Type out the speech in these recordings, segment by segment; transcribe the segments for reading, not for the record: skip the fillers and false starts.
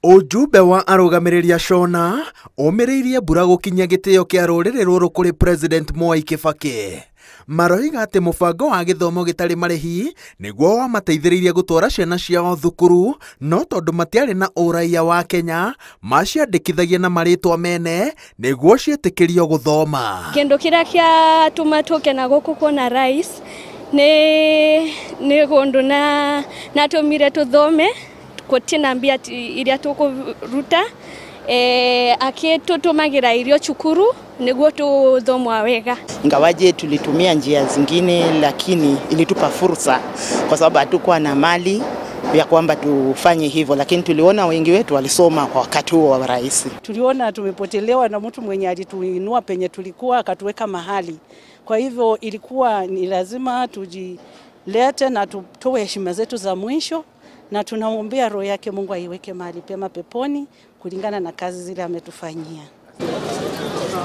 Ujumbe wa arũgamĩrĩri Shona ũmĩrĩirie mbura gũkinya gĩtĩo kĩa rũrĩrĩ rũrũ kũrĩ President Kibaki. Maroiga atĩ mũbango wa gĩthomo gĩtarĩ marĩhi nĩguo wamateithĩrĩirie gũtwara ciana ciao thukuru, no tondũ matiarĩ na ũraiya wa Kenya maciandĩkithagia na marĩtwa mene nĩguo ciĩtĩkĩrio gũthoma. Kĩndũ kĩrĩa kĩatũma tũke na gũkũ kuona rais nĩ gondũ na tũmire tũthome gũtirĩ mbia iria tũkũruta akĩtũtũmagĩra irio cukuru nĩguo tũthomwa wega. Ingawaje tulitumia njia zingine, lakini ilitupa fursa kwa sababu hatukuwa na mali ya kwamba tufanye hivyo, lakini tuliona wengi wetu walisoma kwa wakati huo wa rais. Tuliona tumepotelewa na mtu mwenye alituinua penye tulikuwa akatuweka mahali. Kwa hivyo ilikuwa ni lazima tujilete na tutoe heshima zetu za mwisho, na tunaombea roho yake Mungu aiweke mahali pema peponi kulingana na kazi zile ametufanyia.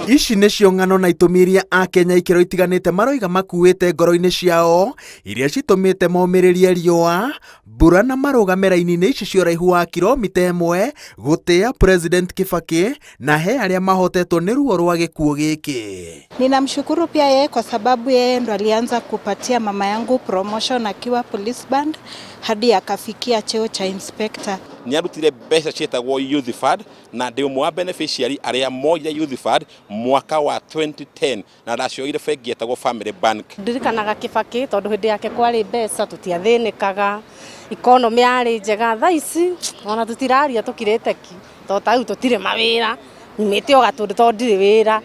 Ici nĩcio ng'ano na itũmi iria Akenya ikĩro itiganĩte maroiga makuĩte ngoro-inĩ ciao iria citũmĩte momĩrĩrie riũa, mbura na marũgame raini-inĩ ici cia ũraihu wa kilomita 1 gũtĩa President Kibaki na he arĩa mahotetwo nĩ ruo rwa gĩkuũ gĩkĩ. Ninamshukuru pia yeye kwa sababu yeye ndo alianza kupatia mama yangu promotion akiwa police band hadi akafikia cheo cha inspector. Niarutire mbeca cietagwo youth fund na ndi umwe wa beneficiary aria moire youth fund mwaka wa 2010 na racioire bengi yetagwo family bank. Ndirikanaga Kibaki tondu hindi yake kwari mbeca tutiathinikaga, economy yari njega. Thaa ici ona tutiraria tukirete ki to tau tutire mawira nimete o gatundu to ndire wira.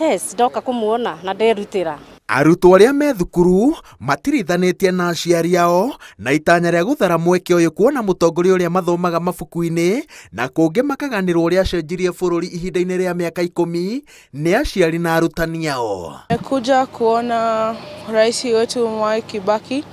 Yes, ndoka kumuona na nderutira. Arutwo arĩa me thukuru matirithanĩtie na aciari ao na itanya rĩa gũthara mweke ũyũ kuona mũtongoria ũrĩa mathomaga mabuku-inĩ na kũngĩ makaganĩrwo ũrĩa acenjirie bũrũri ihinda-inĩ rĩa mĩaka 10 nĩ aciari na arutani ao. Nimekuja kuona rais wetu Kibaki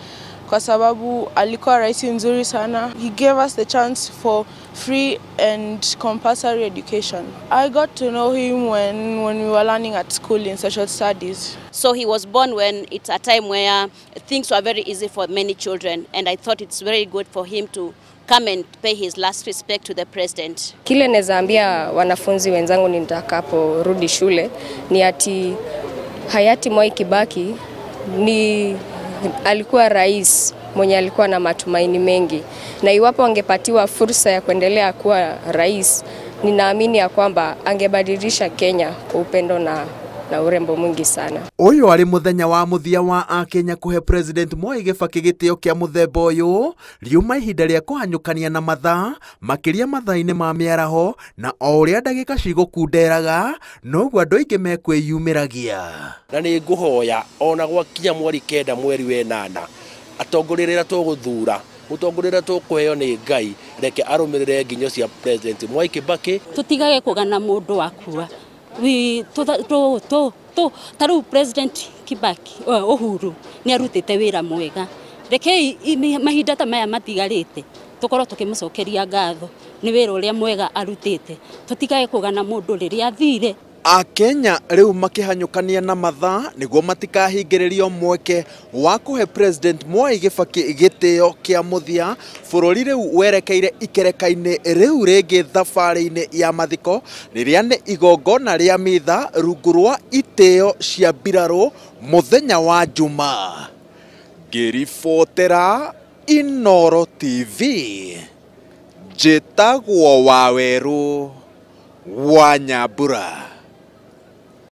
kwa sababu alikuwa rais nzuri sana. He gave us the chance for free and compulsory education. I got to know him when we were learning at school in social studies. So he was born when it's a time where things were very easy for many children, and I thought it's very good for him to come and pay his last respect to the president. Kile naweza ambia wanafunzi wenzangu nitakaporudi shule ni ati hayati Kibaki alikuwa rais mwenye alikuwa na matumaini mengi, na iwapo angepatiwa fursa ya kuendelea kuwa rais, ninaamini ya kwamba angebadilisha Kenya kwa upendo na urembo mwingi sana. Ũyũ arĩ mũthenya wa mũthia wa Akenya kũhe President Kibaki gĩtĩo kĩa mũthemba ũyũ riuma ihinda rĩa kũhanyũkania na mathaa makĩria mathaa-inĩ ma mĩaraho, na o ũrĩa ndagĩka cigũkunderaga noguo andũ aingĩ mekwĩyumĩragia. Na nĩ ngũhoya ona gwakinya mweri 9 mweri wa 8 atongorĩrĩra tũgũthura mũtongorĩrĩra tũkũheo nĩ Ngai reke arũmĩrĩre nginyo cia President Kibaki. Tutigage kũgana mũndũ wakua taru President Kibaki Uhuru ni arutite wira mwega. Reke mahinda ta maya matigarite tukorwo tukimũcokeria ngatho ni wira uria mwega arutite. Tutigage kũgana mũndũ rĩrĩa athire. Akenya rĩu makĩhanyũkania na mathaa nĩguo matikahingĩrĩrio mweke wa kũhe President Kibaki gĩtĩo kĩa mũthia. Bũrũri rĩu werekeire ikereka-inĩ rĩu rĩngĩ thabarĩ-inĩ ya mathiko rĩrĩa nĩ igongona rĩa mitha rungu rwa itĩo cia mbirarũ mũthenya wa Juma. Ngĩribotera Inooro TV, njĩtagwo Wawerũ wa Nyambura.